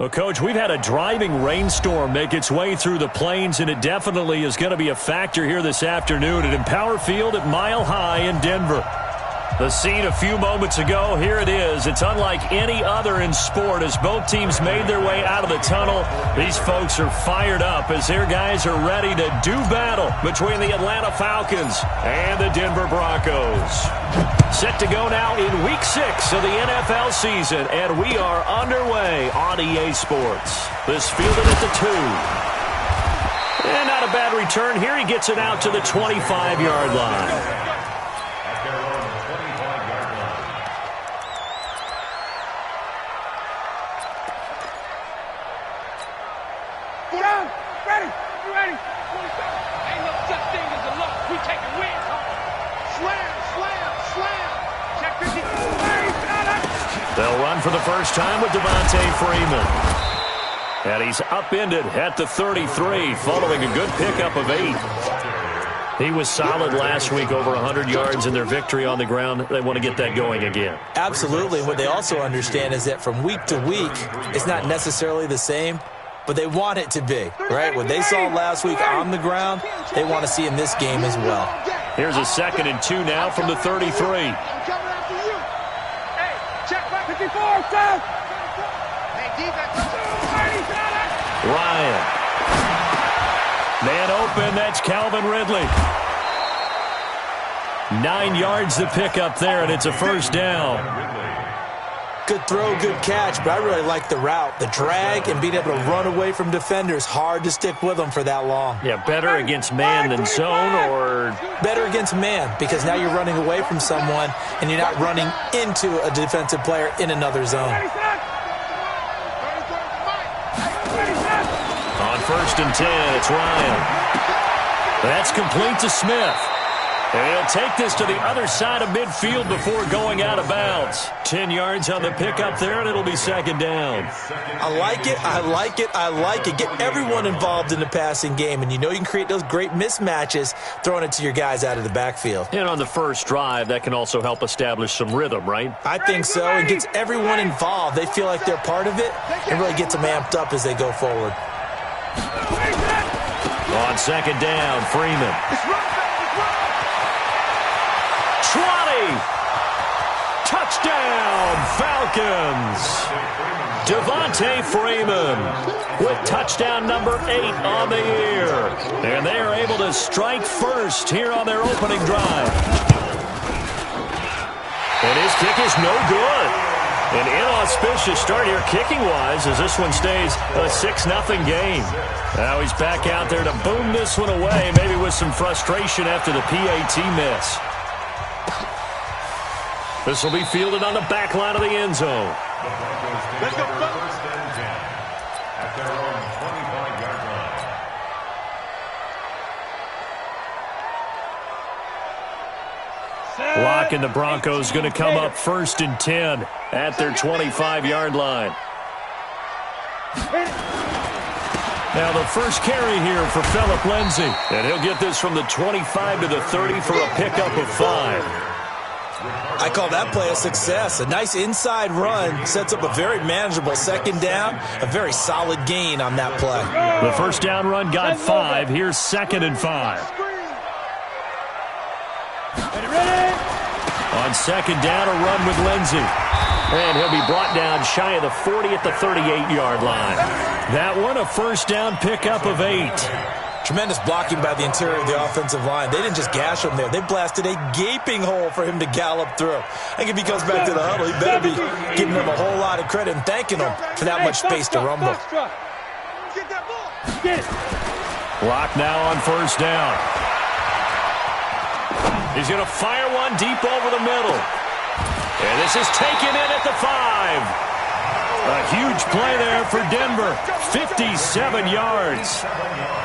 Well, Coach, we've had a driving rainstorm make its way through the plains, and it definitely is going to be a factor here this afternoon at Empower Field at Mile High in Denver. The scene a few moments ago, here it is. It's unlike any other in sport as both teams made their way out of the tunnel. These folks are fired up as their guys are ready to do battle between the Atlanta Falcons and the Denver Broncos. Set to go now in Week 6 of the NFL season, and we are underway on EA Sports. This fielded at the 2. And not a bad return here. He gets it out to the 25-yard line. They'll run for the first time with Devontae Freeman. And he's upended at the 33 following a good pickup of 8. He was solid last week, over 100 yards in their victory on the ground. They want to get that going again. Absolutely. What they also understand is that from week to week, it's not necessarily the same, but they want it to be, right? What they saw last week on the ground, they want to see in this game as well. Here's a 2nd and 2 now from the 33. Ryan. Man open, that's Calvin Ridley. 9 yards to pick up there, and it's a first down. Good throw, good catch, but I really like the route. The drag and being able to run away from defenders, hard to stick with them for that long. Yeah, better against man than zone, or? Better against man, because now you're running away from someone and you're not running into a defensive player in another zone. On 1st and 10, it's Ryan. That's complete to Smith. And he'll take this to the other side of midfield before going out of bounds. 10 yards on the pickup there, and it'll be 2nd down. I like it, I like it, I like it. Get everyone involved in the passing game, and you know you can create those great mismatches throwing it to your guys out of the backfield. And on the first drive, that can also help establish some rhythm, right? I think so. It gets everyone involved. They feel like they're part of it, and really gets them amped up as they go forward. On 2nd down, Freeman. 20! Touchdown, Falcons! Devontae Freeman with touchdown number 8 on the year. And they are able to strike first here on their opening drive. And his kick is no good. An inauspicious start here kicking-wise as this one stays a 6-0 game. Now he's back out there to boom this one away, maybe with some frustration after the PAT miss. This will be fielded on the back line of the end zone. Let's go, first and 10 at their own 25-yard line. Lock and the Broncos going to come up 1st and 10 at their 25-yard line. Now the first carry here for Phillip Lindsay. And he'll get this from the 25 to the 30 for a pickup of 5. I call that play a success. A nice inside run sets up a very manageable 2nd down. A very solid gain on that play. The first down run got 5. Here's 2nd and 5. On 2nd down, a run with Lindsay. And he'll be brought down shy of the 40 at the 38-yard line. That one, a first down pickup of 8. Tremendous blocking by the interior of the offensive line. They didn't just gash him there. They blasted a gaping hole for him to gallop through. I think if he comes back to the huddle, he better be giving them a whole lot of credit and thanking them for that much space to rumble. Lock now on 1st down. He's going to fire one deep over the middle. And this is taken in at the 5. A huge play there for Denver. 57 yards.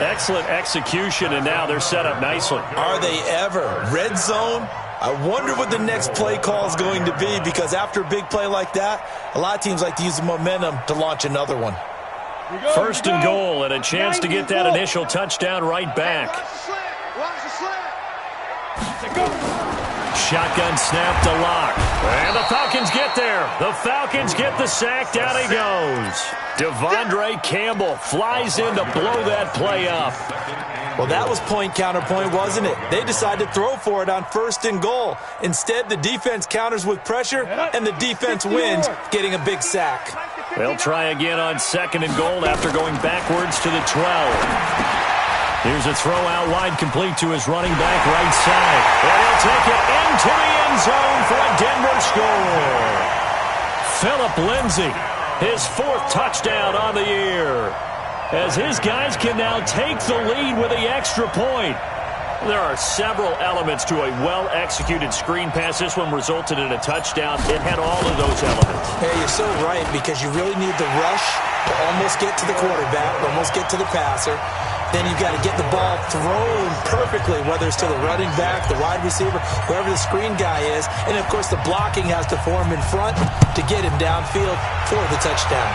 Excellent execution, and now they're set up nicely. Are they ever? Red zone? I wonder what the next play call is going to be, because after a big play like that, a lot of teams like to use the momentum to launch another one. 1st and goal, and a chance to get that initial touchdown right back. shotgun snap to Lock. And the Falcons get there. The Falcons get the sack. Down he goes. Devondre Campbell flies in to blow that play up. Well, that was point counterpoint, wasn't it? They decided to throw for it on 1st and goal. Instead, the defense counters with pressure, and the defense wins, getting a big sack. They'll try again on 2nd and goal after going backwards to the 12. Here's a throw out wide, complete to his running back right side. And he'll take it into the end zone for a Denver score. Phillip Lindsay, his 4th touchdown on the year, as his guys can now take the lead with the extra point. There are several elements to a well-executed screen pass. This one resulted in a touchdown. It had all of those elements. Hey, you're so right, because you really need the rush to almost get to the quarterback, almost get to the passer. Then you've got to get the ball thrown perfectly, whether it's to the running back, the wide receiver, whoever the screen guy is. And, of course, the blocking has to form in front to get him downfield for the touchdown.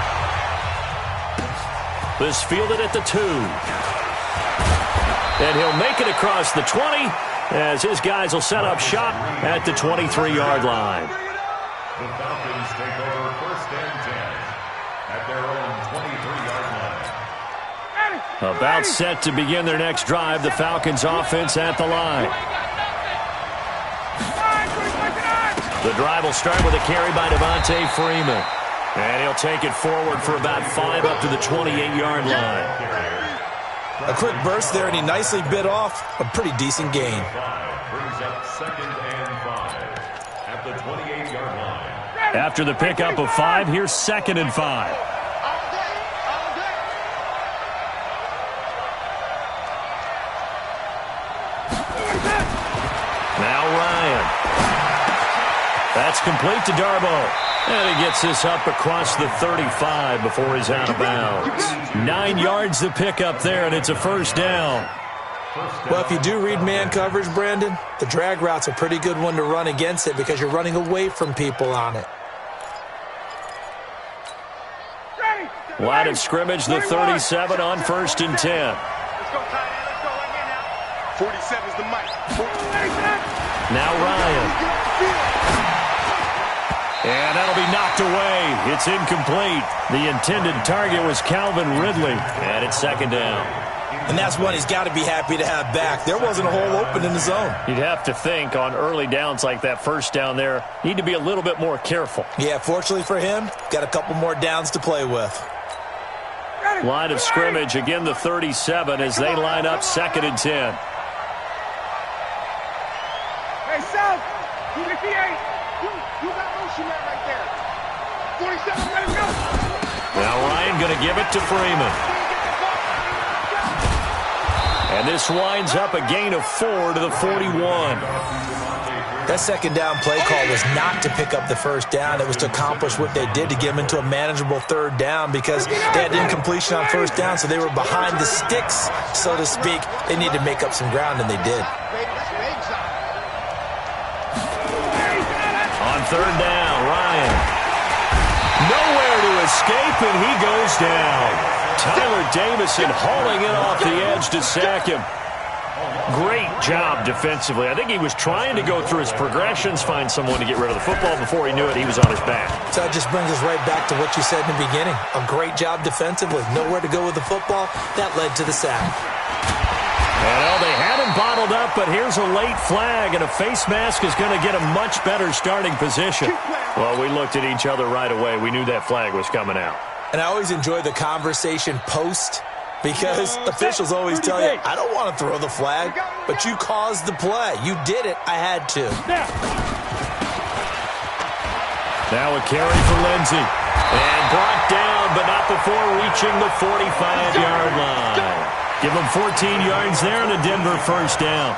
This fielded at the 2. And he'll make it across the 20 as his guys will set up shop at the 23-yard line. The Falcons take over 1st and 10 at their own 23-yard line. About set to begin their next drive, the Falcons offense at the line. The drive will start with a carry by Devontae Freeman. And he'll take it forward for about 5 up to the 28-yard line. A quick burst there, and he nicely bit off a pretty decent gain. Brings up 2nd and 5 at the 28-yard line. After the pickup of 5, here's 2nd and 5. Now Ryan. That's complete to Darboh. And he gets this up across the 35 before he's out of bounds. 9 yards the pickup there, and it's a 1st down. Well, if you do read man coverage, Brandon, the drag route's a pretty good one to run against it because you're running away from people on it. Line of scrimmage, the 37 on 1st and 10. Let's go, tight end. Let's go right here now. 47's the mic. Now Ryan. And that'll be knocked away. It's incomplete. The intended target was Calvin Ridley. And it's 2nd down. And that's one he's got to be happy to have back. There wasn't a hole open in the zone. You'd have to think on early downs like that 1st down there, need to be a little bit more careful. Yeah, fortunately for him, got a couple more downs to play with. Line of scrimmage, again the 37 as they line up 2nd and 10. Hey, South, you get the 8. You got motion man right there. 47, let him go. Now Ryan going to give it to Freeman. And this winds up a gain of 4 to the 41. That 2nd down play call was not to pick up the 1st down. It was to accomplish what they did to get them into a manageable 3rd down because they had incompletion on 1st down, so they were behind the sticks, so to speak. They needed to make up some ground, and they did. On 3rd down, Ryan. Nowhere to escape, and he goes down. Tyler Davison hauling it off the edge to sack him. Great job defensively. I think he was trying to go through his progressions, find someone to get rid of the football. Before he knew it, he was on his back. So that just brings us right back to what you said in the beginning. A great job defensively. Nowhere to go with the football. That led to the sack. Well, they had him bottled up, but here's a late flag, and a face mask is going to get a much better starting position. Well, we looked at each other right away. We knew that flag was coming out. And I always enjoy the conversation post because officials always tell you, I don't want to throw the flag, but you caused the play. You did it. I had to. Now a carry for Lindsay. And brought down, but not before reaching the 45-yard line. Give him 14 yards there and a Denver 1st down.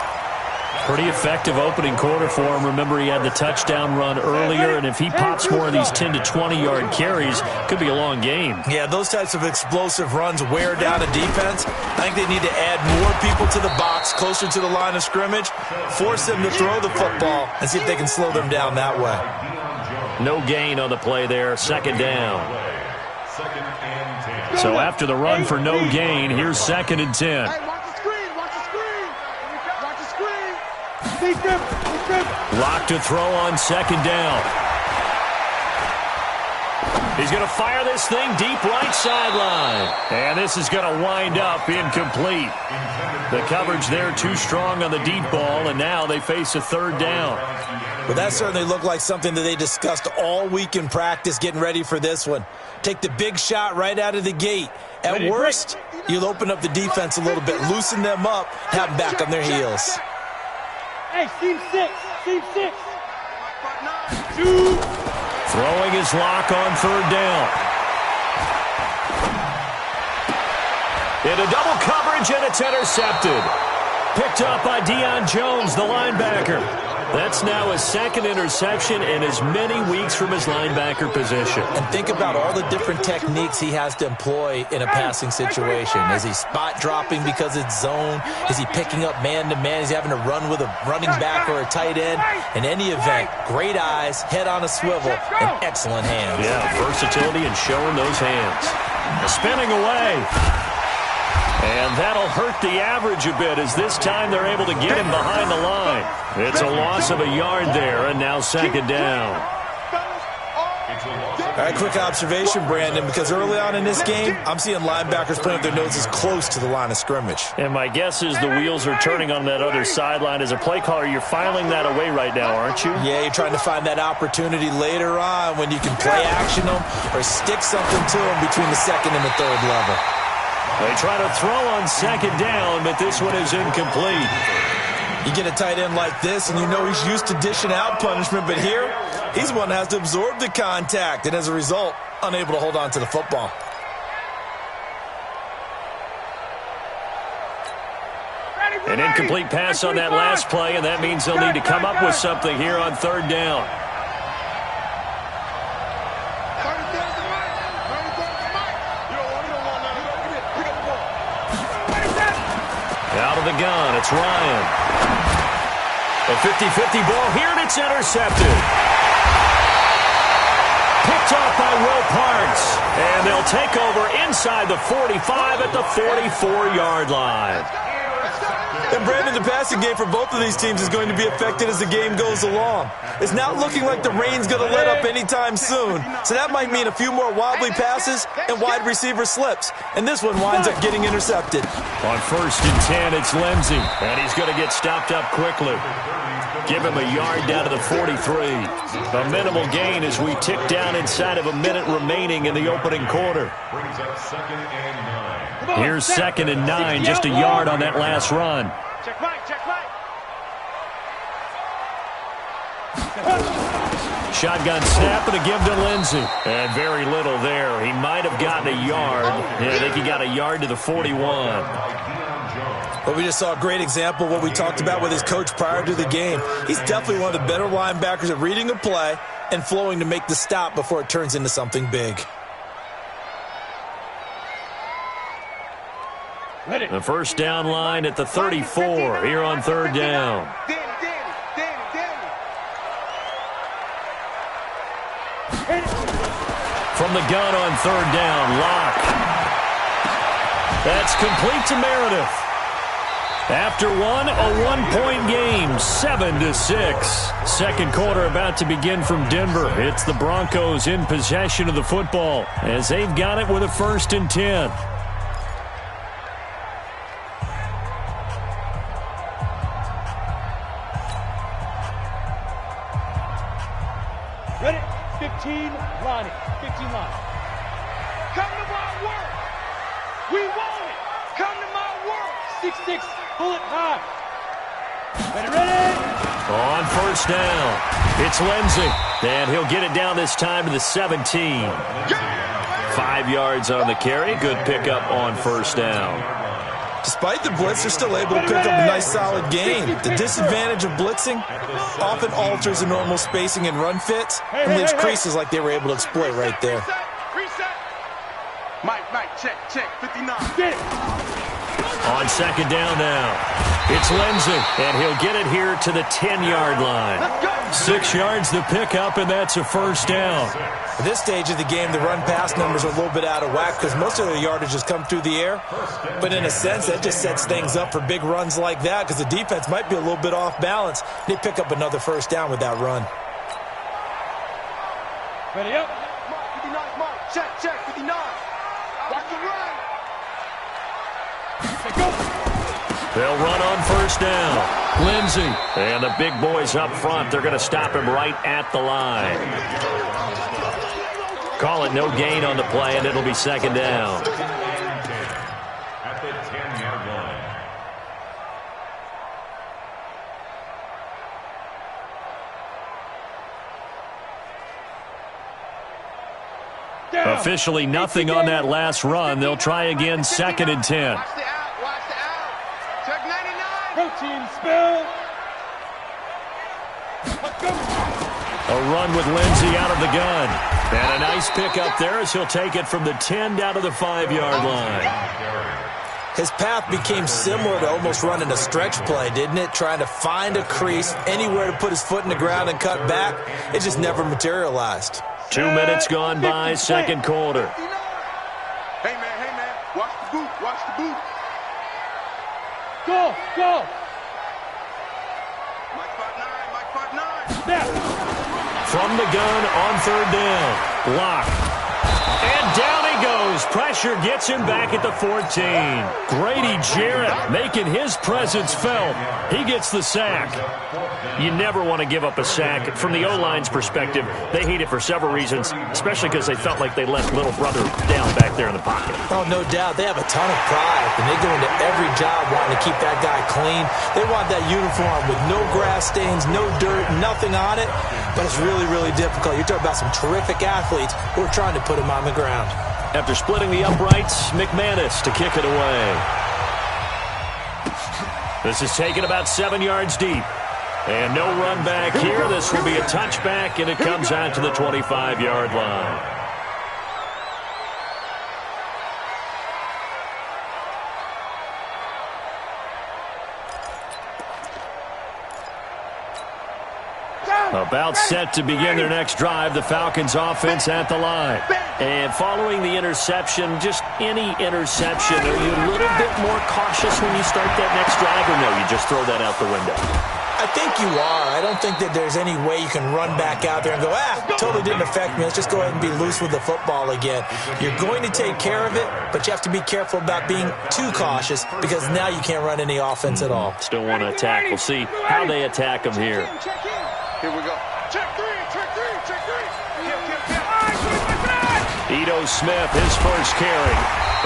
Pretty effective opening quarter for him. Remember, he had the touchdown run earlier, and if he pops more of these 10 to 20-yard carries, could be a long game. Yeah, those types of explosive runs wear down a defense. I think they need to add more people to the box, closer to the line of scrimmage, force them to throw the football, and see if they can slow them down that way. No gain on the play there, 2nd down. So after the run for no gain, here's 2nd and 10. Hey, watch the screen, watch the screen. Watch the screen. Defense. Lock to throw on second down. He's going to fire this thing deep right sideline. And this is going to wind up incomplete. The coverage there too strong on the deep ball, and now they face a third down. But that certainly looked like something that they discussed all week in practice getting ready for this one. Take the big shot right out of the gate. At worst, you'll open up the defense a little bit, loosen them up, have them back on their heels. Hey, seam six. Throwing his lock on third down. Into double coverage, and it's intercepted. Picked up by Deion Jones, the linebacker. That's now his second interception in as many weeks from his linebacker position. And think about all the different techniques he has to employ in a passing situation. Is he spot dropping because it's zone? Is he picking up man-to-man? Is he having to run with a running back or a tight end? In any event, great eyes, head on a swivel, and excellent hands. Yeah, versatility and showing those hands. Spinning away. And that'll hurt the average a bit as this time they're able to get him behind the line. It's a loss of a yard there, and now second down. All right, quick observation, Brandon, because early on in this game, I'm seeing linebackers putting their noses close to the line of scrimmage. And my guess is the wheels are turning on that other sideline. As a play caller, you're filing that away right now, aren't you? Yeah, you're trying to find that opportunity later on when you can play action them or stick something to them between the second and the third level. They try to throw on second down, but this one is incomplete. You get a tight end like this, and you know he's used to dishing out punishment, but here, he's the one that has to absorb the contact, and as a result, unable to hold on to the football. An incomplete pass on that last play, and that means they'll need to come up with something here on third down. Out of the gun, it's Ryan. A 50-50 ball here, and it's intercepted. Picked off by Will Parks. And they'll take over inside the 45 at the 44-yard line. And Brandon, the passing game for both of these teams is going to be affected as the game goes along. It's not looking like the rain's going to let up anytime soon. So that might mean a few more wobbly passes and wide receiver slips. And this one winds up getting intercepted. On 1st and 10, it's Lindsey. And he's going to get stopped up quickly. Give him a yard down to the 43. A minimal gain as we tick down inside of a minute remaining in the opening quarter. Brings up 2nd and 9. Here's 2nd and 9, just a yard on that last run. Check right. Shotgun snap and a give to Lindsey. And very little there. He might have gotten a yard. Yeah, I think he got a yard to the 41. But we just saw a great example of what we talked about with his coach prior to the game. He's definitely one of the better linebackers at reading a play and flowing to make the stop before it turns into something big. The first down line at the 34 here on third down. From the gun on third down, Locke. That's complete to Meredith. After one, a one-point game, 7-6. Second quarter about to begin from Denver. It's the Broncos in possession of the football as they've got it with a 1st and 10. Ready? 15 line. 15 line. Come to my work. We want it. Come to my work. 6-6. Bullet high. Ready? On first down, it's Lindsey. And he'll get it down this time to the 17. 5 yards on the carry. Good pickup on first down. Despite the blitz, they're still able to pick up a nice solid gain. The disadvantage of blitzing often alters the normal spacing and run fits and leaves creases like they were able to exploit right there. Reset. Mike, check. 59. Get it. On second down now, it's Lindsey, and he'll get it here to the 10-yard line. 6 yards the pickup, and that's a first down. At this stage of the game, the run-pass numbers are a little bit out of whack because most of the yardage has come through the air. But in a sense, that just sets things up for big runs like that because the defense might be a little bit off balance. They pick up another first down with that run. Ready up. Mark, 59, Mark. Check, 59. Watch the run. They'll run on first down. Lindsey. And the big boys up front, they're going to stop him right at the line. Call it no gain on the play, and it'll be second down. At the 10-yard line. Down. Officially nothing on that last run. They'll try again, second and 10. Watch the out. Check 99. Protein spill. Let's go. A run with Lindsey out of the gun. And a nice pickup there as he'll take it from the 10 down to the 5-yard line. His path became similar to almost running a stretch play, didn't it? Trying to find a crease, anywhere to put his foot in the ground and cut back. It just never materialized. 2 minutes gone by, second quarter. Hey, man. Watch the boot. Go. Mike 5'9. Snap. From the gun on third down. Block. And down he goes. Pressure gets him back at the 14. Grady Jarrett making his presence felt. He gets the sack. You never want to give up a sack. From the O-line's perspective, they hate it for several reasons, especially because they felt like they let little brother down back there in the pocket. Oh, no doubt. They have a ton of pride, and they go into every job wanting to keep that guy clean. They want that uniform with no grass stains, no dirt, nothing on it, but it's really, really difficult. You're talking about some terrific athletes who are trying to put him on the ground. After splitting the uprights, McManus to kick it away. This is taken about 7 yards deep. And no run back here. This will be a touchback, and it comes out to the 25-yard line. About set to begin their next drive, the Falcons offense at the line. And following the interception, just any interception, are you a little bit more cautious when you start that next drive, or no, you just throw that out the window? I think you are. I don't think that there's any way you can run back out there and go, totally didn't affect me. Let's just go ahead and be loose with the football again. You're going to take care of it, but you have to be careful about being too cautious because now you can't run any offense at all. Still want to attack. We'll see how they attack them here. Here we go. Check three. Ito Smith, his first carry.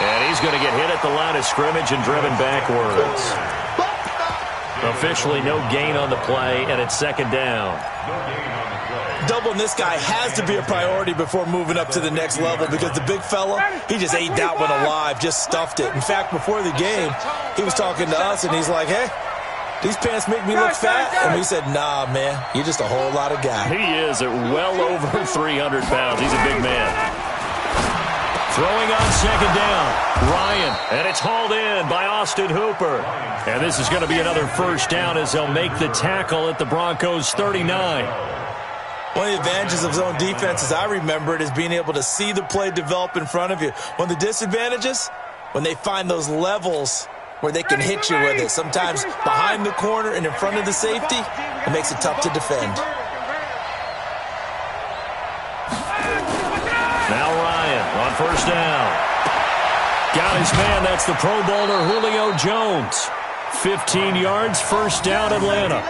And he's going to get hit at the line of scrimmage and driven backwards. Officially no gain on the play, and it's second down. Doubling this guy has to be a priority before moving up to the next level because the big fella, he just ate that one alive, just stuffed it. In fact, before the game, he was talking to us, and he's like, hey, these pants make me look fat? And we said, nah, man, you're just a whole lot of guy. He is at well over 300 pounds. He's a big man. Throwing on second down, Ryan, and it's hauled in by Austin Hooper. And this is going to be another first down as they'll make the tackle at the Broncos' 39. One of the advantages of zone defense, as I remember it, is being able to see the play develop in front of you. One of the disadvantages, when they find those levels where they can hit you with it, sometimes behind the corner and in front of the safety, it makes it tough to defend. Now Ryan on first down. Got his man. That's the Pro Bowler Julio Jones. 15 yards, first down, Atlanta.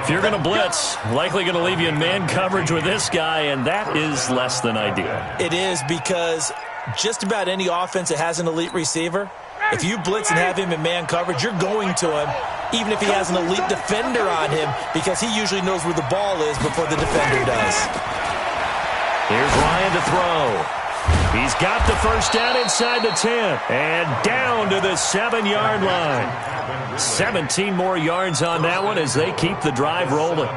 If you're going to blitz, likely going to leave you in man coverage with this guy, and that is less than ideal. It is because just about any offense that has an elite receiver, if you blitz and have him in man coverage, you're going to him, even if he has an elite defender on him, because he usually knows where the ball is before the defender does. Here's Ryan to throw. He's got the first down inside the 10 and down to the 7-yard line. 17 more yards on that one as they keep the drive rolling.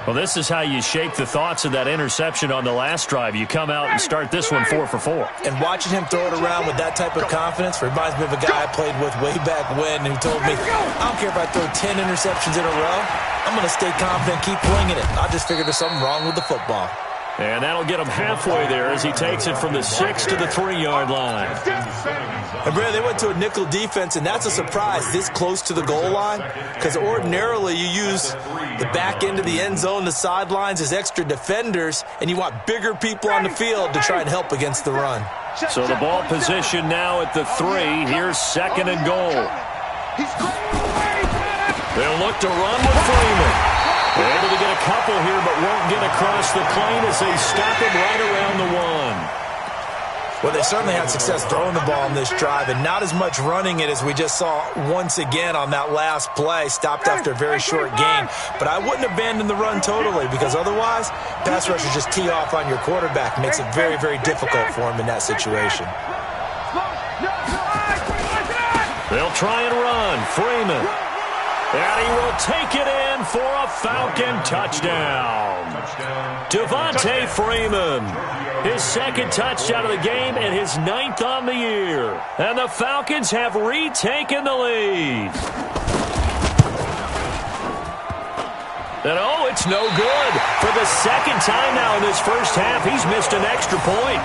Well, this is how you shake the thoughts of that interception on the last drive. You come out and start this one 4 for 4. And watching him throw it around with that type of confidence reminds me of a guy I played with way back when who told me, I don't care if I throw 10 interceptions in a row. I'm going to stay confident, keep winging it. I just figured there's something wrong with the football. And that'll get him halfway there as he takes it from the 6 to the 3-yard line. And Brad, they went to a nickel defense, and that's a surprise this close to the goal line, because ordinarily you use the back end of the end zone, the sidelines as extra defenders, and you want bigger people on the field to try and help against the run. So the ball position now at the 3. Here's 2nd and goal. They'll look to run with Freeman. They're able to get a couple here, but won't get across the plane as they stop him right around the 1. Well, they certainly had success throwing the ball on this drive, and not as much running it as we just saw once again on that last play, stopped after a very short gain. But I wouldn't abandon the run totally, because otherwise, pass rushers just tee off on your quarterback. Makes it very, very difficult for him in that situation. They'll try and run. Freeman. And he will take it in for a Falcon touchdown. Devontae Freeman, his 2nd touchdown of the game and his 9th on the year. And the Falcons have retaken the lead. And oh, it's no good. For the 2nd time now in this first half, he's missed an extra point.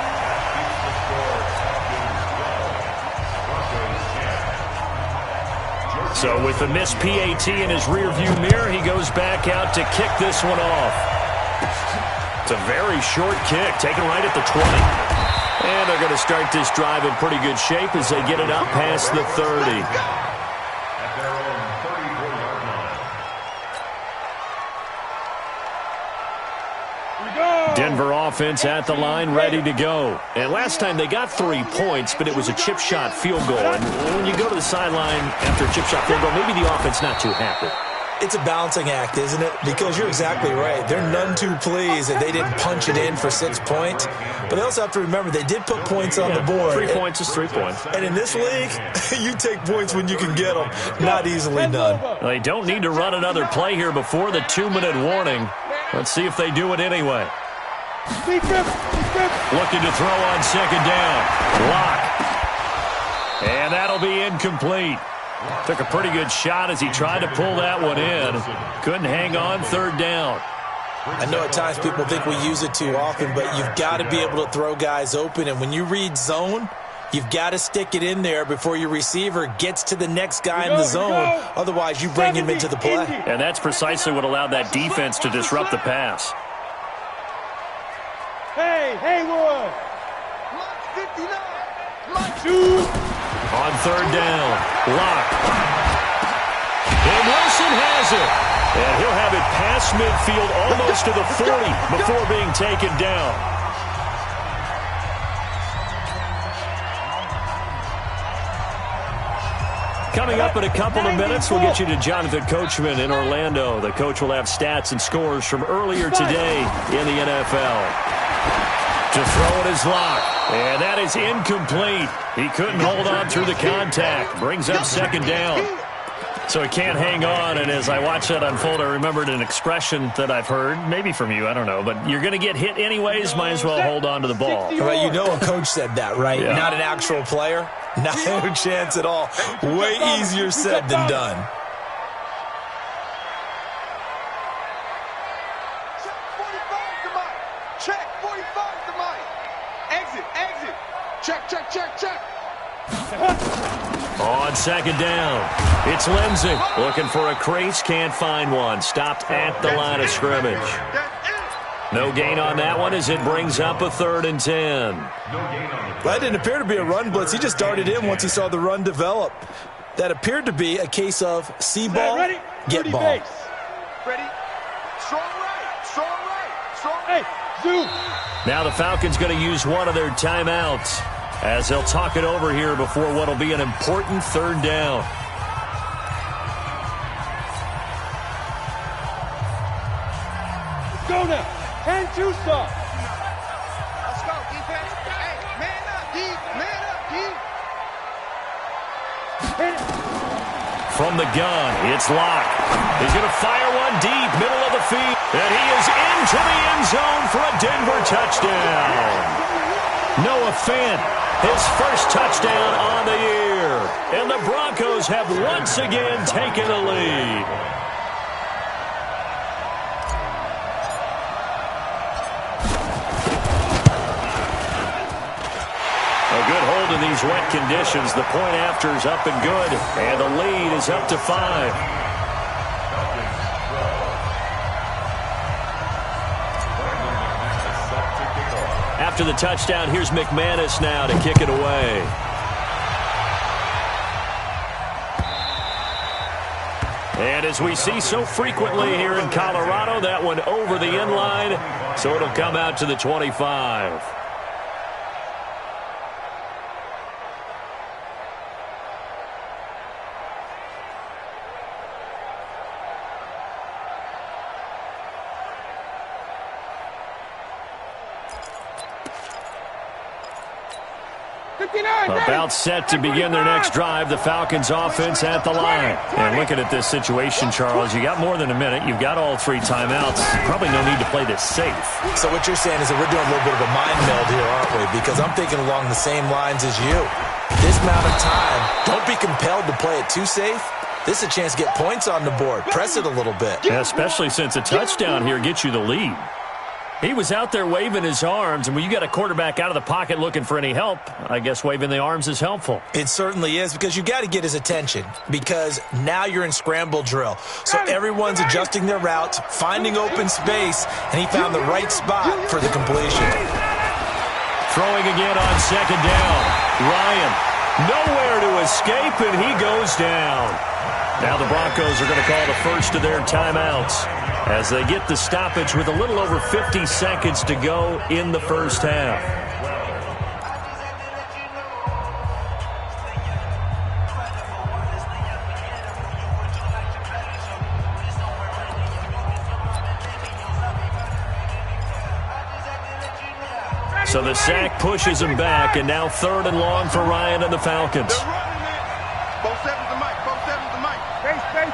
So with the missed PAT in his rearview mirror, he goes back out to kick this one off. It's a very short kick, taken right at the 20. And they're going to start this drive in pretty good shape as they get it up past the 30. At their own 34-yard line. Denver offense at the line, ready to go. And last time they got 3 points, but it was a chip shot field goal. And when you go to the sideline after a chip shot field goal, maybe the offense not too happy. It's a balancing act, isn't it? Because you're exactly right. They're none too pleased that they didn't punch it in for 6 points. But they also have to remember they did put points on the board. 3 points is 3 points. And in this league, you take points when you can get them. Not easily done. Well, they don't need to run another play here before the 2-minute warning. Let's see if they do it anyway. Looking to throw on 2nd down. Block. And that'll be incomplete. Took a pretty good shot as he tried to pull that one in. Couldn't hang on 3rd down. I know at times people think we use it too often, but you've got to be able to throw guys open. And when you read zone, you've got to stick it in there before your receiver gets to the next guy in the zone. Otherwise, you bring him into the play. And that's precisely what allowed that defense to disrupt the pass. Hey, Haywood. 59. On 3rd down, Lock. And Wilson has it. And he'll have it past midfield almost to the 40 before being taken down. Coming up in a couple of minutes, we'll get you to Jonathan Coachman in Orlando. The coach will have stats and scores from earlier today in the NFL. To throw it is Lock. And that is incomplete. He couldn't hold on through the contact. Brings up 2nd down. So he can't hang on. And as I watch that unfold, I remembered an expression that I've heard, maybe from you, I don't know. But you're going to get hit anyways, might as well hold on to the ball. Well, you know a coach said that, right? Yeah. Not an actual player. Not a chance at all. Way easier said than done. Check 45 to Mike. Exit. Check. On 2nd down, it's Lindsey. Looking for a crease, can't find one. Stopped at the line of scrimmage. No gain on that one as it brings up a 3rd and 10. That didn't appear to be a run blitz. He just darted in once he saw the run develop. That appeared to be a case of see ball, get ball. Ready? Strong right. Hey, Zoo. Now the Falcons going to use one of their timeouts as they'll talk it over here before what will be an important 3rd down. Let's go now. 10-2 stop. Let's go, defense. Hey, man up, D. from the gun. It's Locke. He's going to fire one deep, middle of the field. And he is into the end zone for a Denver touchdown. Noah Fant, his first touchdown on the year. And the Broncos have once again taken the lead. A good hold in these wet conditions. The point after is up and good. And the lead is up to 5. After the touchdown, here's McManus now to kick it away. And as we see so frequently here in Colorado, that one over the end line, so it'll come out to the 25. About set to begin their next drive, the Falcons offense at the line. And looking at this situation, Charles, you got more than a minute. You've got all 3 timeouts. Probably no need to play this safe. So what you're saying is that we're doing a little bit of a mind meld here, aren't we? Because I'm thinking along the same lines as you. This amount of time, don't be compelled to play it too safe. This is a chance to get points on the board. Press it a little bit. Yeah, especially since a touchdown here gets you the lead. He was out there waving his arms, and when you got a quarterback out of the pocket looking for any help, I guess waving the arms is helpful. It certainly is, because you got to get his attention, because now you're in scramble drill. So everyone's adjusting their routes, finding open space, and he found the right spot for the completion. Throwing again on second down. Ryan, nowhere to escape, and he goes down. Now the Broncos are going to call the first of their timeouts as they get the stoppage with a little over 50 seconds to go in the first half. So the sack pushes him back, and now 3rd and long for Ryan and the Falcons. Both sevens to Mike. Both sevens to Mike. Base. Check.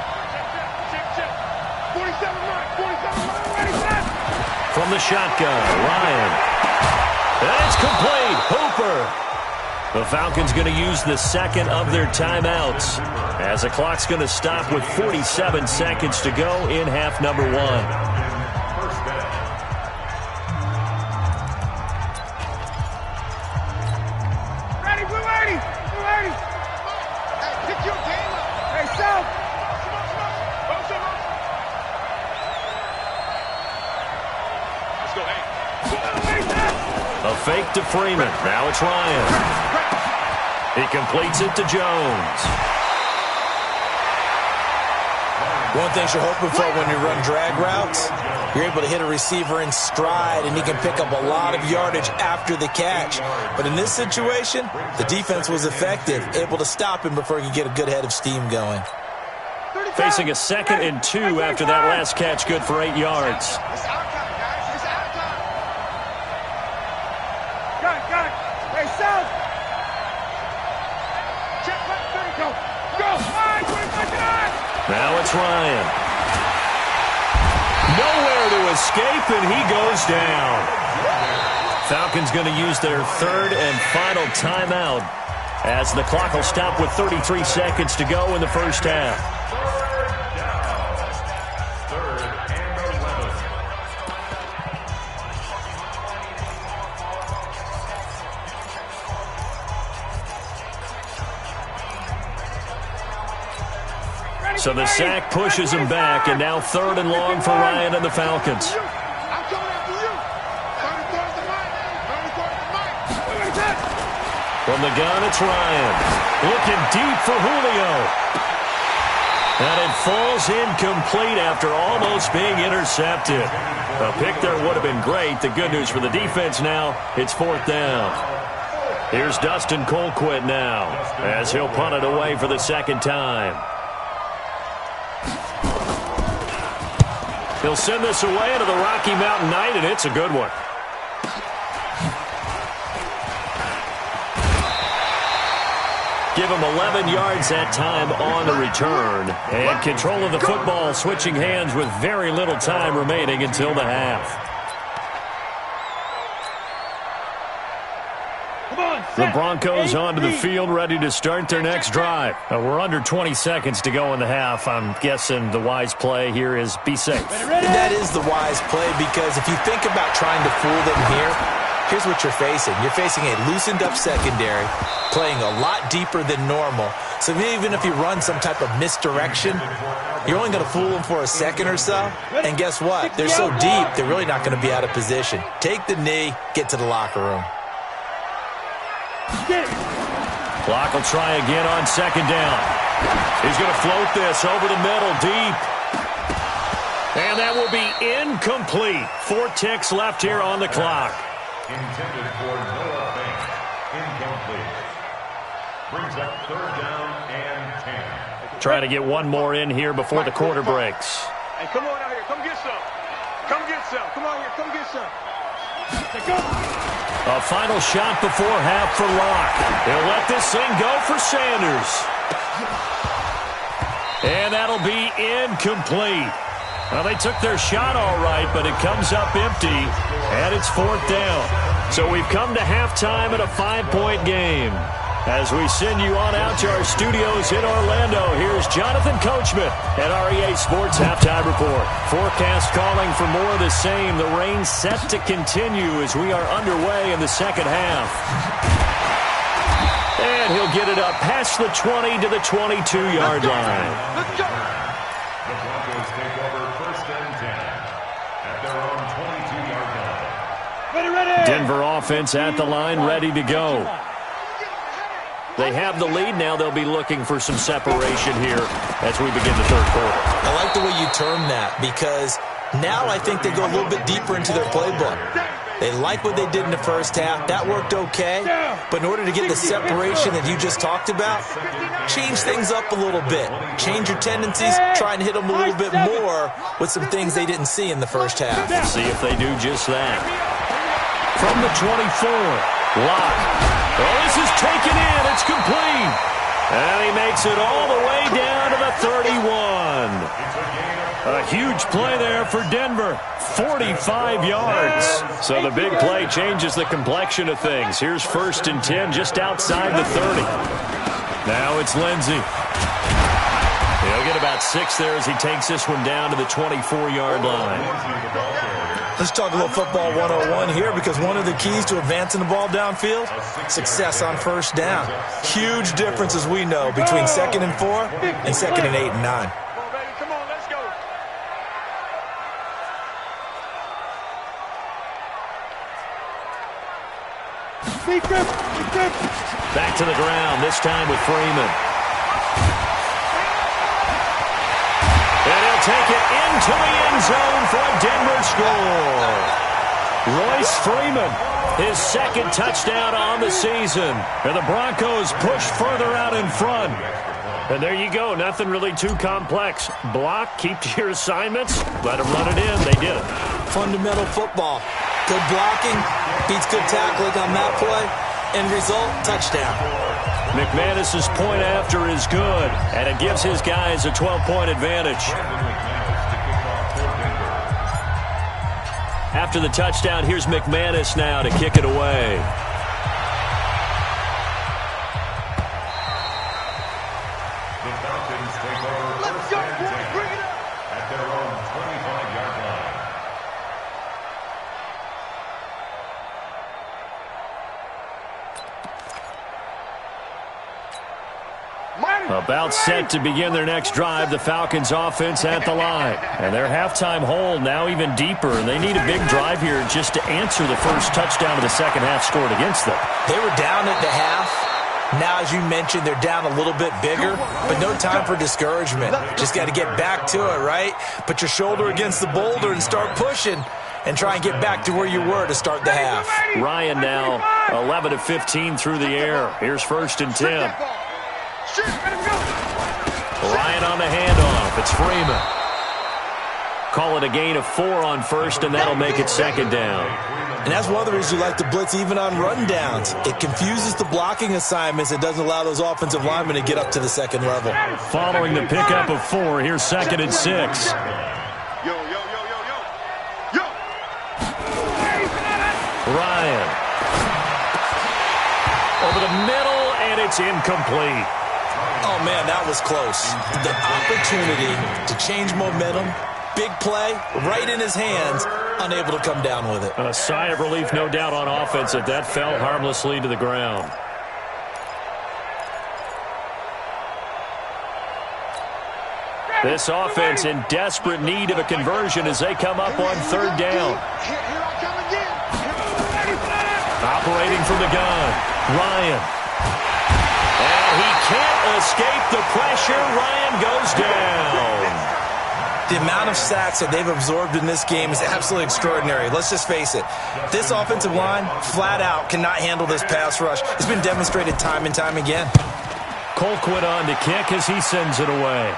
47 Mike. 47 Mike. Ready, set. From the shotgun, Ryan. And it's complete. Hooper. The Falcons going to use the second of their timeouts as the clock's going to stop with 47 seconds to go in half number 1. A fake to Freeman. Now it's Ryan. He completes it to Jones. One thing you're hoping for when you run drag routes, you're able to hit a receiver in stride, and he can pick up a lot of yardage after the catch. But in this situation, the defense was effective, able to stop him before he could get a good head of steam going. Facing a 2nd and 2 after that last catch, good for 8 yards. Now it's Ryan. Nowhere to escape, and he goes down. Falcons going to use their 3rd and final timeout as the clock will stop with 33 seconds to go in the first half. So the sack pushes him back, and now 3rd and long for Ryan and the Falcons. From the gun, it's Ryan. Looking deep for Julio. And it falls incomplete after almost being intercepted. A pick there would have been great. The good news for the defense now, it's 4th down. Here's Dustin Colquitt now as he'll punt it away for the 2nd time. He'll send this away into the Rocky Mountain Night, and it's a good one. Give him 11 yards that time on the return. And control of the football switching hands with very little time remaining until the half. The Broncos onto the field, ready to start their next drive. We're under 20 seconds to go in the half. I'm guessing the wise play here is be safe. That is the wise play, because if you think about trying to fool them here, here's what you're facing. You're facing a loosened-up secondary, playing a lot deeper than normal. So even if you run some type of misdirection, you're only going to fool them for a second or so. And guess what? They're so deep, they're really not going to be out of position. Take the knee, get to the locker room. Clock will try again on second down. He's going to float this over the middle, deep. And that will be incomplete. 4 ticks left here on the clock. Intended for Noah Banks. Incomplete. Brings up 3rd down and 10. Trying to get one more in here before the quarter breaks. Hey, come on out here. Come get some. Come get some. Come on here. Come get some. Go. A final shot before half for Locke. He'll let this thing go for Sanders. And that'll be incomplete. Well, they took their shot all right, but it comes up empty, and it's 4th down. So we've come to halftime in a 5-point game. As we send you on out to our studios in Orlando, here's Jonathan Coachman at REA Sports Halftime Report. Forecast calling for more of the same. The rain set to continue as we are underway in the second half. And he'll get it up past the 20 to the 22-yard line. The Broncos take over 1st and 10 at their own 22-yard line. Ready. Denver offense at the line, ready to go. They have the lead now. They'll be looking for some separation here as we begin the 3rd quarter. I like the way you term that, because now I think they go a little bit deeper into their playbook. They like what they did in the first half. That worked okay. But in order to get the separation that you just talked about, change things up a little bit. Change your tendencies. Try and hit them a little bit more with some things they didn't see in the first half. Let's see if they do just that. From the 24, Locke. Oh, this is taken in. It's complete. And he makes it all the way down to the 31. A huge play there for Denver. 45 yards. So the big play changes the complexion of things. Here's 1st and 10 just outside the 30. Now it's Lindsey. He'll get about 6 there as he takes this one down to the 24-yard line. Let's talk a little football 101 here, because one of the keys to advancing the ball downfield, success on 1st down. Huge difference, as we know, between 2nd and 4 and 2nd and 8 and 9. Come on, let's go. Back to the ground, this time with Freeman. And he'll take it into the end zone for a Denver score. Royce Freeman, his 2nd touchdown on the season. And the Broncos push further out in front. And there you go, nothing really too complex. Block, keep to your assignments, let them run it in. They did it. Fundamental football. Good blocking, beats good tackling on that play. End result, touchdown. McManus's point after is good, and it gives his guys a 12-point advantage. After the touchdown, here's McManus now to kick it away. The Falcons take over 1st and 10 at their own 25-yard line. About set to begin their next drive, the Falcons offense at the line. And their halftime hole now even deeper, and they need a big drive here just to answer the first touchdown of the second half scored against them. They were down at the half. Now, as you mentioned, they're down a little bit bigger, but no time for discouragement. Just got to get back to it, right? Put your shoulder against the boulder and start pushing and try and get back to where you were to start the half. Ryan now 11 of 15 through the air. Here's 1st and 10. Ryan on the handoff. It's Freeman. Call it a gain of 4 on 1st, and that'll make it 2nd down. And that's one of the reasons you like to blitz even on rundowns. It confuses the blocking assignments. It doesn't allow those offensive linemen to get up to the second level. Following the pickup of 4, here's 2nd and 6. Yo, yo, yo, yo, yo. Yo. Ryan. Over the middle, and it's incomplete. Oh, man, that was close. The opportunity to change momentum, big play, right in his hands, unable to come down with it. A sigh of relief, no doubt, on offense that fell harmlessly to the ground. This offense in desperate need of a conversion as they come up on 3rd down. Operating from the gun, Ryan. And he can't escape the pressure. Ryan goes down. The amount of sacks that they've absorbed in this game is absolutely extraordinary. Let's just face it. This offensive line, flat out, cannot handle this pass rush. It's been demonstrated time and time again. Colquitt on to kick as he sends it away.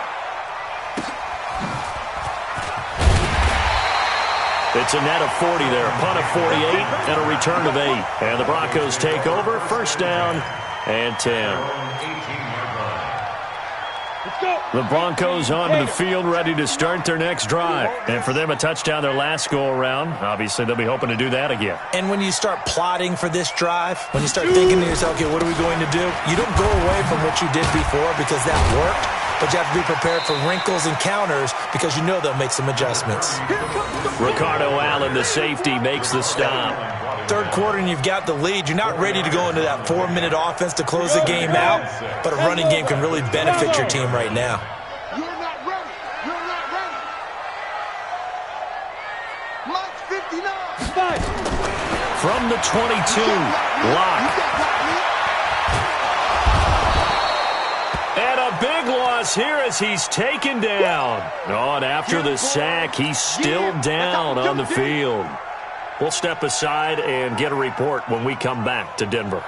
It's a net of 40 there. A punt of 48 and a return of 8. And the Broncos take over. 1st down and 10. The Broncos onto the field, ready to start their next drive. And for them, a touchdown their last go-around. Obviously, they'll be hoping to do that again. And when you start plotting for this drive, when you start thinking to yourself, okay, what are we going to do? You don't go away from what you did before because that worked, but you have to be prepared for wrinkles and counters because you know they'll make some adjustments. Ricardo Allen, the safety, makes the stop. 3rd quarter and you've got the lead. You're not ready to go into that 4-minute offense to close the game out, but a running game can really benefit your team right now. You're not ready. You're not ready. Mike 59. From the 22, Locke. And a big loss here as he's taken down. Oh, and after the sack, he's still down on the field. We'll step aside and get a report when we come back to Denver.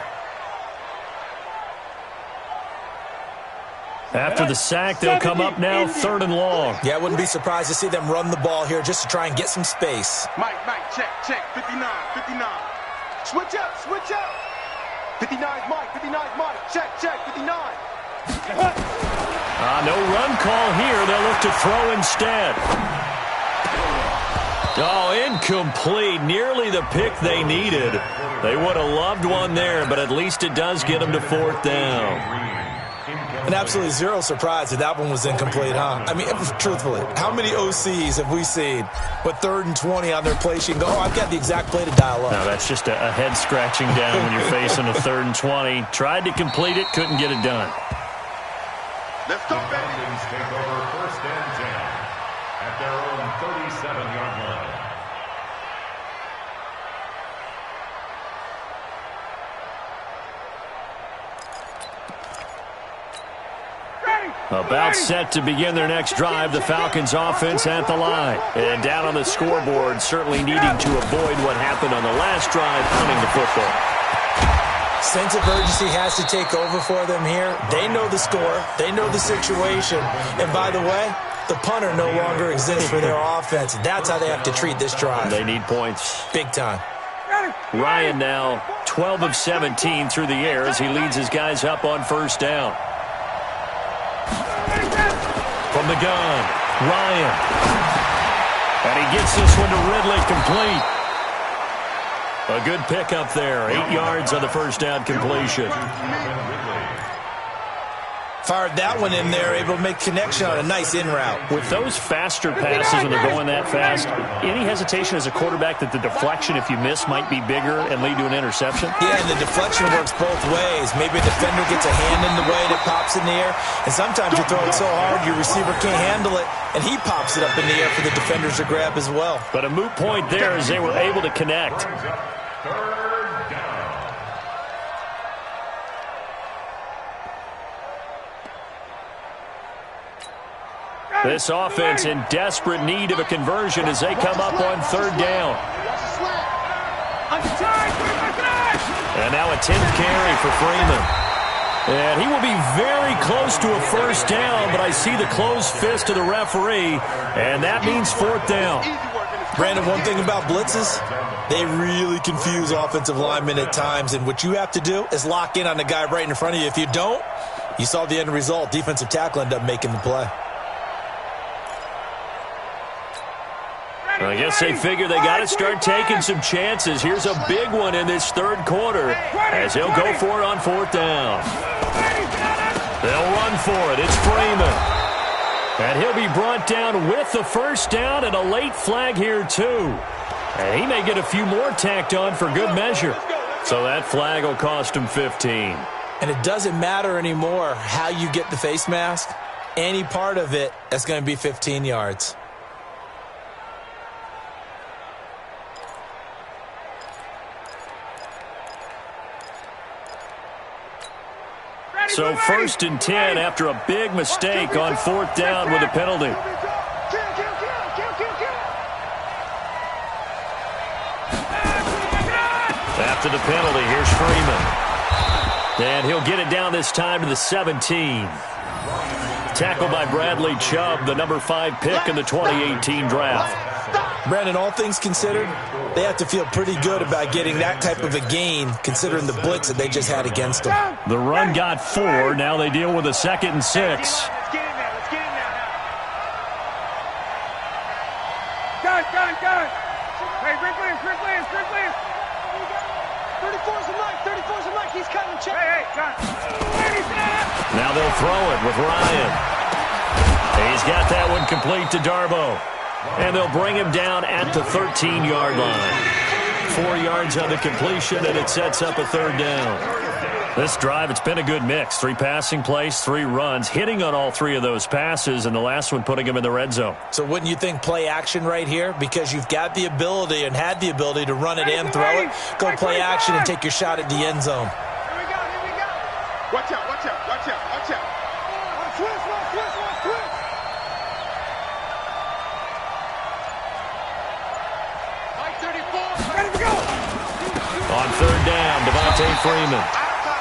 After the sack, they'll come up now 3rd and long. Yeah, I wouldn't be surprised to see them run the ball here just to try and get some space. Mike, check, 59, 59. Switch up. 59's Mike, 59's Mike. Check, 59. No run call here. They'll look to throw instead. Oh, incomplete. Nearly the pick they needed. They would have loved one there, but at least it does get them to 4th down. And absolutely zero surprise that one was incomplete, huh? I mean, truthfully, how many OCs have we seen with 3rd and 20 on their play sheet and go, oh, I've got the exact play to dial up? No, that's just a head scratching down when you're facing a 3rd and 20. Tried to complete it, couldn't get it done. Let's go, baby. Falcons take over 1st and 10 at their own 37-yard line. About set to begin their next drive, the Falcons offense at the line. And down on the scoreboard, certainly needing to avoid what happened on the last drive, punting the football. Sense of urgency has to take over for them here. They know the score. They know the situation. And by the way, the punter no longer exists for their offense. That's how they have to treat this drive. They need points. Big time. Ryan now 12 of 17 through the air as he leads his guys up on 1st down. From the gun, Ryan. And he gets this one to Ridley, complete. A good pickup there. 8 yards on the 1st down completion. Fired that one in there, able to make connection on a nice in route. With those faster passes when they're going that fast, any hesitation as a quarterback that the deflection, if you miss, might be bigger and lead to an interception? Yeah, and the deflection works both ways. Maybe a defender gets a hand in the way that pops in the air, and sometimes you throw it so hard your receiver can't handle it, and he pops it up in the air for the defenders to grab as well. But a moot point there as they were able to connect. 3rd down. This offense in desperate need of a conversion as they come up on 3rd down. And now a 10th carry for Freeman. And he will be very close to a 1st down, but I see the closed fist of the referee, and that means 4th down. Easy work in this Brandon, one thing about blitzes, they really confuse offensive linemen at times, and what you have to do is lock in on the guy right in front of you. If you don't, you saw the end result. Defensive tackle ended up making the play. I guess they figure they got to start taking some chances. Here's a big one in this third quarter as he'll go for it on fourth down. They'll run for it. It's Freeman. And he'll be brought down with the first down and a late flag here, too. And he may get a few more tacked on for good measure. So that flag will cost him 15. And it doesn't matter anymore how you get the face mask. Any part of it, that's going to be 15 yards. So 1st and 10 after a big mistake on fourth down with a penalty. After the penalty, here's Freeman. And he'll get it down this time to the 17. Tackled by Bradley Chubb, the number 5 pick in the 2018 draft. Brandon, all things considered, they have to feel pretty good about getting that type of a gain considering the blitz that they just had against them. The run got 4. Now they deal with a 2nd and 6. Let's get him now. Gun. Hey, Rick Williams. 34's a Mike. He's cutting check. Hey, gun. Now they'll throw it with Ryan. He's got that one complete to Darbo. And they'll bring him down at the 13-yard line. 4 yards on the completion, and it sets up a third down. This drive, it's been a good mix. 3 passing plays, 3 runs, hitting on all 3 of those passes, and the last one putting him in the red zone. So wouldn't you think play action right here? Because you've got the ability and had the ability to run it and throw it. Go play action and take your shot at the end zone. Here we go. Watch out. Switch. On third down, Devontae Freeman.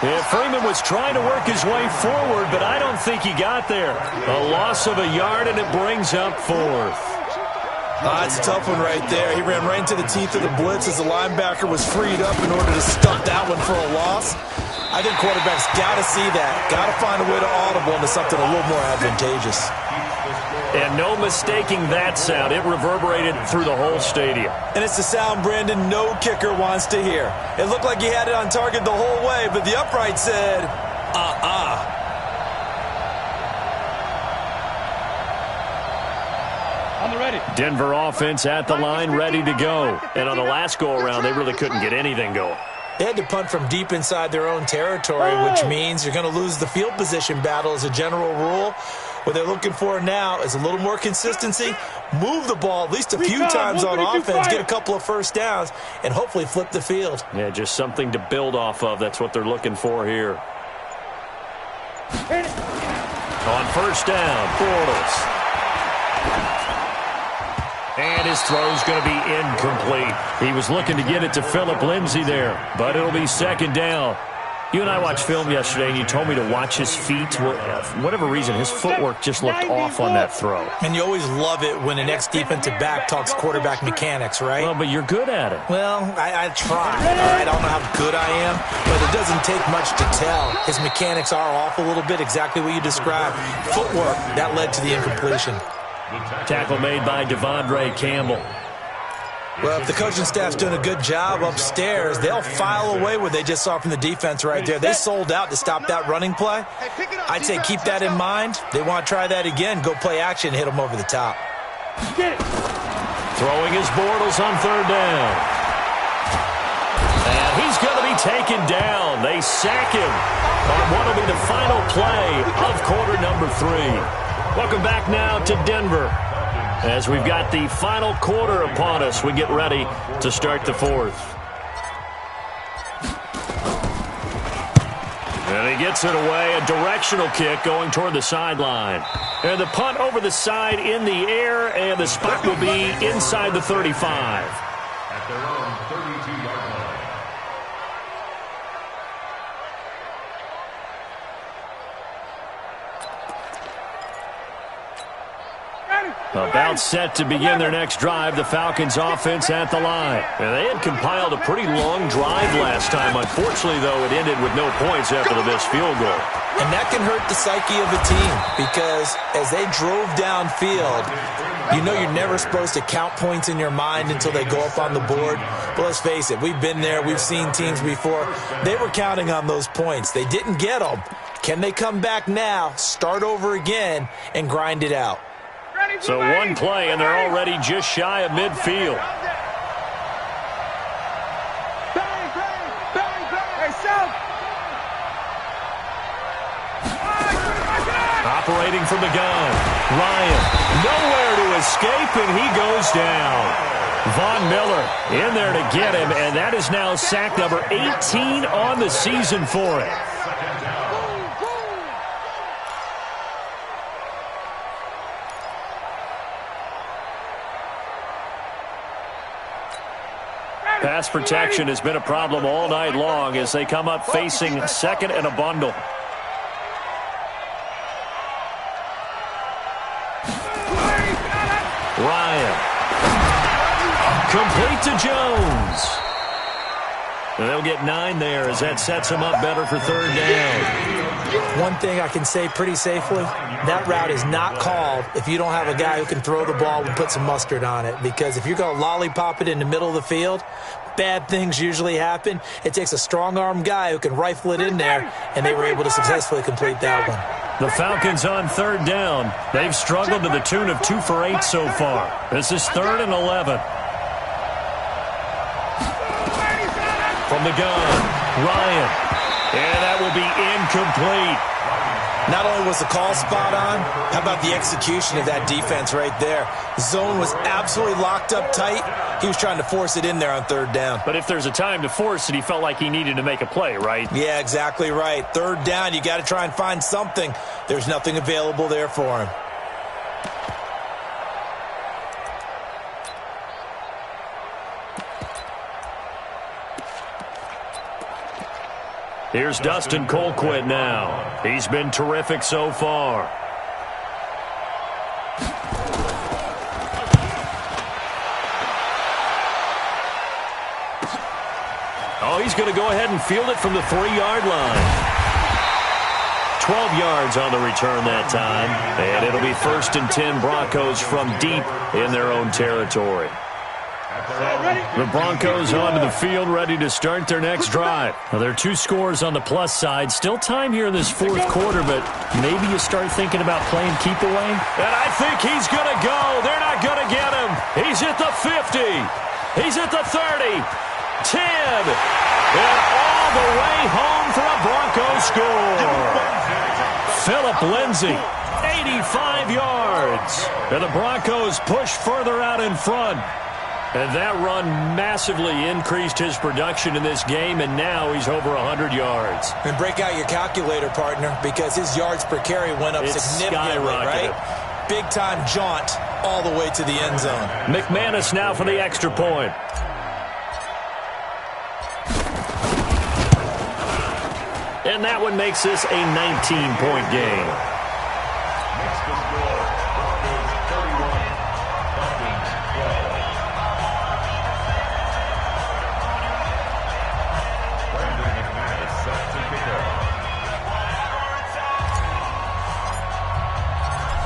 Yeah, Freeman was trying to work his way forward, but I don't think he got there. A loss of a yard, and it brings up 4th. That's a tough one right there. He ran right into the teeth of the blitz as the linebacker was freed up in order to stuff that one for a loss. I think quarterbacks got to see that. Got to find a way to audible into something a little more advantageous. And no mistaking that sound. It reverberated through the whole stadium. And it's the sound, Brandon, no kicker wants to hear. It looked like he had it on target the whole way, but the upright said, On the ready. Denver offense at the line, ready to go. And on the last go-around, they really couldn't get anything going. They had to punt from deep inside their own territory, which means you're going to lose the field position battle as a general rule. What they're looking for now is a little more consistency, move the ball at least a few times on offense, get a couple of first downs, and hopefully flip the field. Yeah, just something to build off of. That's what they're looking for here. On first down, Bortles. And his throw's going to be incomplete. He was looking to get it to Phillip Lindsay there, but it'll be 2nd down. You and I watched film yesterday, and you told me to watch his feet. For whatever reason, his footwork just looked off on that throw. And you always love it when an ex-defensive back talks quarterback mechanics, right? Well, but you're good at it. Well, I try, all right? I don't know how good I am, but it doesn't take much to tell. His mechanics are off a little bit, exactly what you described. Footwork, that led to the incompletion. Tackle made by Devondre Campbell. Well, if the coaching staff's doing a good job upstairs, they'll file away what they just saw from the defense right there. They sold out to stop that running play. I'd say keep that in mind. They want to try that again. Go play action, hit them over the top. Get it. Throwing his Bortles on third down. And he's going to be taken down. They sack him on what will be the final play of quarter number 3. Welcome back now to Denver. As we've got the final quarter upon us, we get ready to start the 4th. And he gets it away, a directional kick going toward the sideline. And the punt over the side in the air, and the spot will be inside the 35. At their own 32-yard line. Ready. About set to begin their next drive, the Falcons offense at the line. And they had compiled a pretty long drive last time. Unfortunately, though, it ended with no points after the missed field goal. And that can hurt the psyche of a team because as they drove downfield, you know you're never supposed to count points in your mind until they go up on the board. But let's face it, we've been there. We've seen teams before. They were counting on those points. They didn't get them. Can they come back now, start over again, and grind it out? So one play, and they're already just shy of midfield. Operating from the gun. Ryan, nowhere to escape, and he goes down. Von Miller in there to get him, and that is now sack number 18 on the season for him. Pass protection has been a problem all night long as they come up facing second and a bundle. Ryan. Complete to Jones. And they'll get 9 there as that sets them up better for third down. One thing I can say pretty safely, that route is not called if you don't have a guy who can throw the ball and put some mustard on it. Because if you're going to lollipop it in the middle of the field, bad things usually happen. It takes a strong-arm guy who can rifle it in there, and they were able to successfully complete that one. The Falcons on third down. They've struggled to the tune of 2 for 8 so far. This is 3rd and 11. From the gun, Ryan. And that will be incomplete. Not only was the call spot on, how about the execution of that defense right there? The zone was absolutely locked up tight. He was trying to force it in there on third down. But if there's a time to force it, he felt like he needed to make a play, right? Yeah, exactly right. Third down, you got to try and find something. There's nothing available there for him. Here's Dustin Colquitt now. He's been terrific so far. Oh, he's going to go ahead and field it from the 3-yard line. 12 yards on the return that time. And it'll be 1st and 10 Broncos from deep in their own territory. The Broncos onto the field, ready to start their next drive. Now, there are 2 scores on the plus side. Still time here in this 4th quarter, but maybe you start thinking about playing keep away. And I think he's going to go. They're not going to get him. He's at the 50. He's at the 30. 10. And all the way home for a Broncos score. Phillip Lindsay, 85 yards. And the Broncos push further out in front. And that run massively increased his production in this game, and now he's over 100 yards. And break out your calculator, partner, because his yards per carry went up significantly, right? Big-time jaunt all the way to the end zone. McManus now for the extra point. And that one makes this a 19-point game.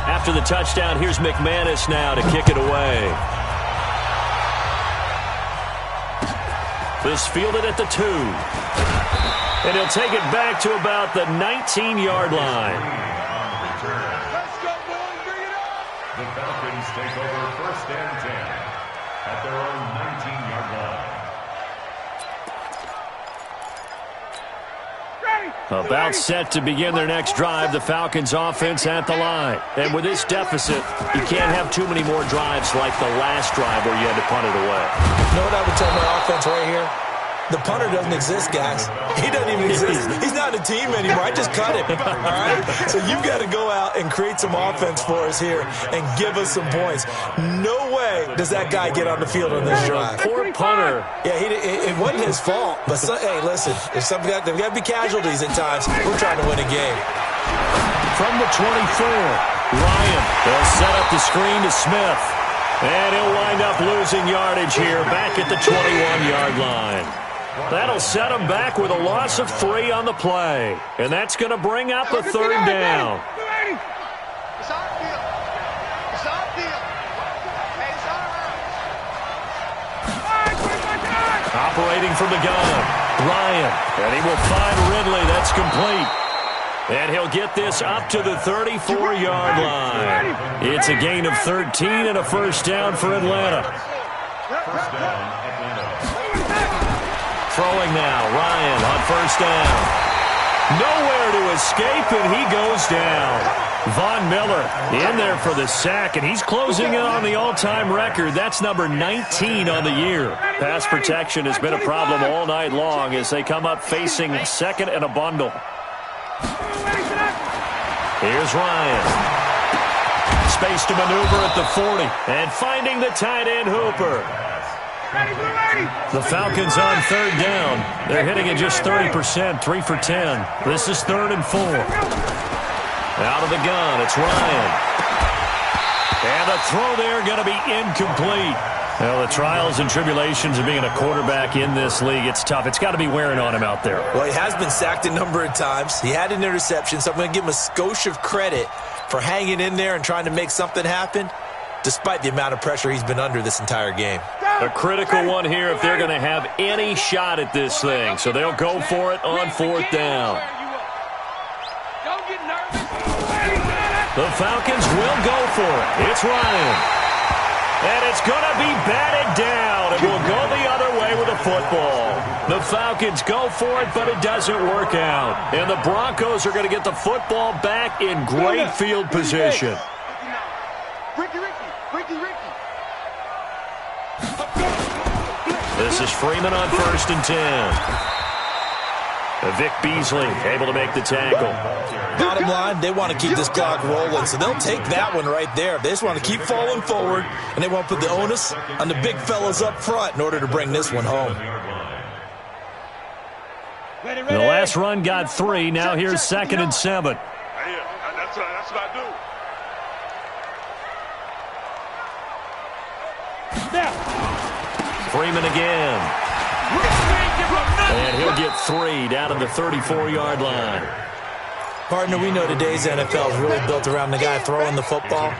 After the touchdown, here's McManus now to kick it away. This fielded at the 2. And he'll take it back to about the 19-yard line. Let's go, boys. Bring it up. The Falcons take over 1st and 10 at their own 19-yard line. About set to begin their next drive, the Falcons offense at the line. And with this deficit, you can't have too many more drives like the last drive where you had to punt it away. You know what I would tell my offense right here? The punter doesn't exist, guys. He doesn't even exist. He's not a team anymore. I just cut him. All right? So you've got to go out and create some offense for us here and give us some points. No way does that guy get on the field on this drive. Poor punter. Yeah, it wasn't his fault. But, hey, listen, there's got to be casualties at times. We're trying to win a game. From the 24. Ryan, they'll set up the screen to Smith. And he'll wind up losing yardage here back at the 21-yard line. That'll set him back with a loss of 3 on the play. And that's going to bring up a third down. It's our field. It's our field. Hey, it's our Operating from the gun, Ryan. And he will find Ridley. That's complete. And he'll get this up to the 34-yard line. It's a gain of 13 and a first down for Atlanta. First down, Atlanta. Throwing now, Ryan on first down. Nowhere to escape, and he goes down. Von Miller in there for the sack, and he's closing in on the all-time record. That's number 19 on the year. Pass protection has been a problem all night long as they come up facing second and a bundle. Here's Ryan. Space to maneuver at the 40. And finding the tight end Hooper. The Falcons on third down. They're hitting at just 30%, 3 for 10. This is 3rd and 4. Out of the gun, it's Ryan. And the throw there going to be incomplete. Well, the trials and tribulations of being a quarterback in this league, it's tough. It's got to be wearing on him out there. Well, he has been sacked a number of times. He had an interception, so I'm going to give him a skosh of credit for hanging in there and trying to make something happen, despite the amount of pressure he's been under this entire game. A critical one here if they're going to have any shot at this thing. So they'll go for it on 4th down. The Falcons will go for it. It's Ryan. And it's going to be batted down, and we'll go the other way with the football. The Falcons go for it, but it doesn't work out. And the Broncos are going to get the football back in great field position. This is Freeman on 1st and 10. Vic Beasley able to make the tackle. Bottom line, they want to keep this clock rolling, so they'll take that one right there. They just want to keep falling forward, and they want to put the onus on the big fellas up front in order to bring this one home. The last run got 3. Now here's 2nd and 7. That's what I do. Freeman again. And he'll get 3 down to the 34-yard line. Partner, we know today's NFL is really built around the guy throwing the football.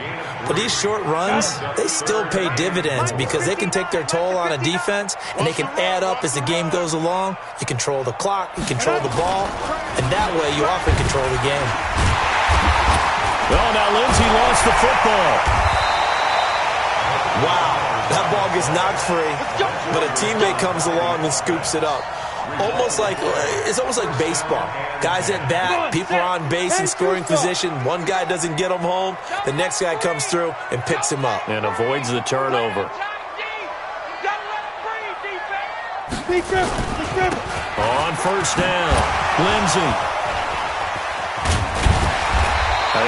But these short runs, they still pay dividends because they can take their toll on a defense, and they can add up as the game goes along. You control the clock, you control the ball, and that way you often control the game. Well, now Lindsey lost the football. Wow, that ball gets knocked free, but a teammate comes along and scoops it up. It's almost like baseball. Guys at bat, people are on base in scoring position. One guy doesn't get him home. The next guy comes through and picks him up. And avoids the turnover. On 1st down, Lindsey.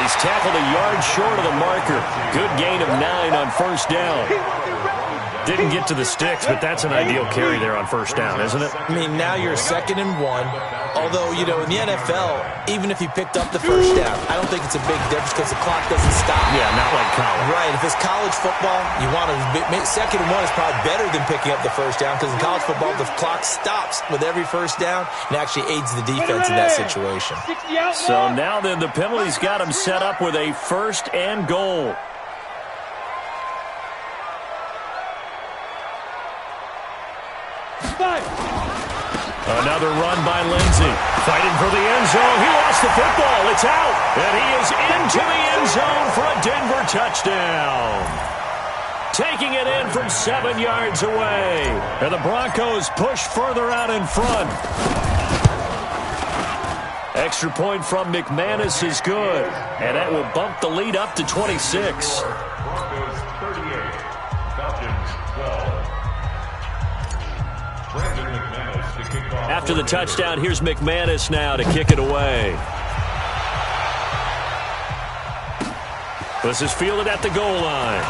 He's tackled a yard short of the marker. Good gain of 9 on 1st down. Didn't get to the sticks, but that's an ideal carry there on 1st down, isn't it? I mean, now you're 2nd and 1. Although, you know, in the NFL, even if he picked up the 1st down, I don't think it's a big difference because the clock doesn't stop. Yeah, not like college. Right. If it's college football, you want to 2nd and 1 is probably better than picking up the 1st down because in college football, the clock stops with every 1st down and actually aids the defense in that situation. So now then, the penalty's got him set up with a 1st and goal. Another run by Lindsey. Fighting for the end zone. He lost the football. It's out. And he is into the end zone for a Denver touchdown. Taking it in from 7 yards away. And the Broncos push further out in front. Extra point from McManus is good. And that will bump the lead up to 26. Broncos 38, Falcons 12. After the touchdown, here's McManus now to kick it away. This is fielded at the goal line.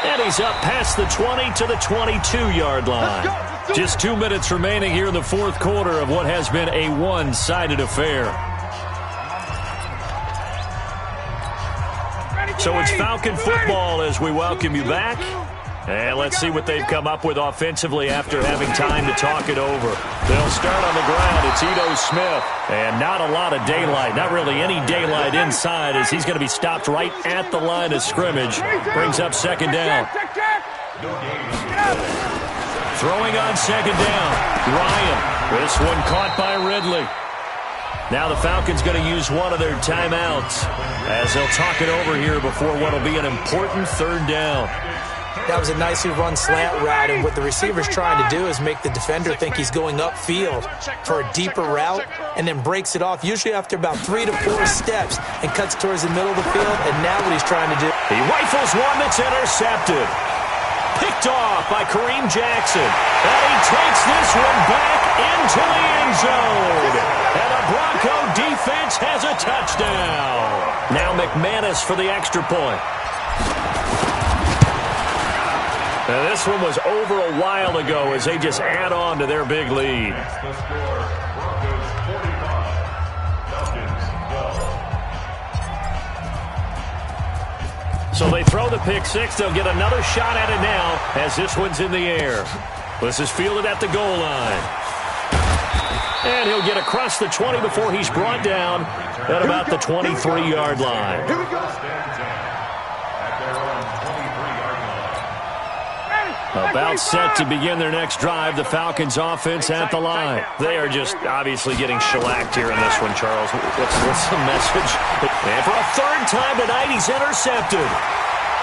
And he's up past the 20 to the 22-yard line. Just 2 minutes remaining here in the 4th quarter of what has been a one-sided affair. So it's Falcon football as we welcome you back. And let's see what they've come up with offensively after having time to talk it over. They'll start on the ground. It's Ito Smith. And not a lot of daylight, not really any daylight inside, as he's going to be stopped right at the line of scrimmage. Brings up second down. Throwing on second down. Ryan. This one caught by Ridley. Now the Falcons going to use one of their timeouts as they'll talk it over here before what will be an important third down. That was a nicely run slant route, and what the receiver's trying to do is make the defender think he's going upfield for a deeper route and then breaks it off, usually after about 3 to 4 steps, and cuts towards the middle of the field, and now what he's trying to do. He rifles one that's intercepted. Picked off by Kareem Jackson. And he takes this one back into the end zone. And the Bronco defense has a touchdown. Now McManus for the extra point. Now this one was over a while ago as they just add on to their big lead. That's the score. Broncos 45. Falcons 12. So they throw the pick six. They'll get another shot at it now as this one's in the air. This is fielded at the goal line. And he'll get across the 20 before he's brought down at about the 23-yard line. Here we go. At their own 23-yard line. About set to begin their next drive, the Falcons offense at the line. They are just obviously getting shellacked here in this one, Charles. What's the message? And for a third time tonight, he's intercepted.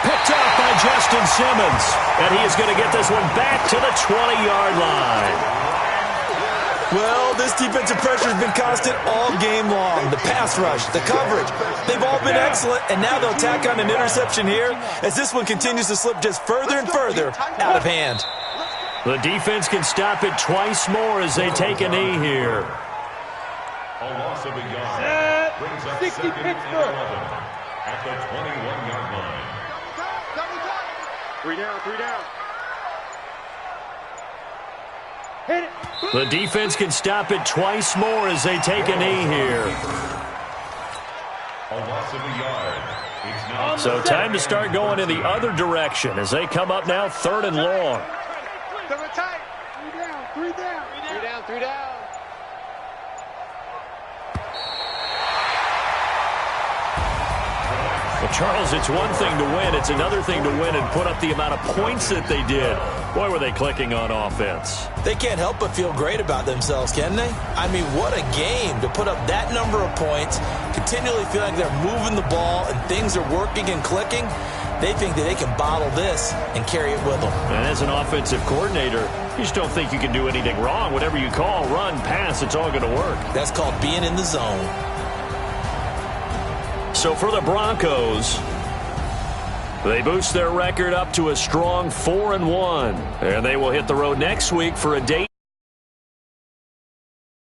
Picked off by Justin Simmons. And he is going to get this one back to the 20-yard line. Well, this defensive pressure has been constant all game long. The pass rush, the coverage, they've all been excellent, and now they'll tack on an interception here as this one continues to slip just further and further out of hand. The defense can stop it twice more as they take a knee here. A loss of a yard. Brings up 60 second and Pittsburgh. 11 at the 21-yard line. 3 down, 3 down. Hit it. The defense can stop it twice more as they take a knee here. A loss of a yard. It's now So time to start going in the other direction as they come up now third and long. Double tight. 3 down, 3 down. 3 down, 3 down. Well, Charles, it's one thing to win. It's another thing to win and put up the amount of points that they did. Boy, were they clicking on offense. They can't help but feel great about themselves, can they? I mean, what a game to put up that number of points, continually feel like they're moving the ball and things are working and clicking. They think that they can bottle this and carry it with them. And as an offensive coordinator, you just don't think you can do anything wrong. Whatever you call, run, pass, it's all going to work. That's called being in the zone. So for the Broncos, they boost their record up to a strong 4-1. And they will hit the road next week for a date.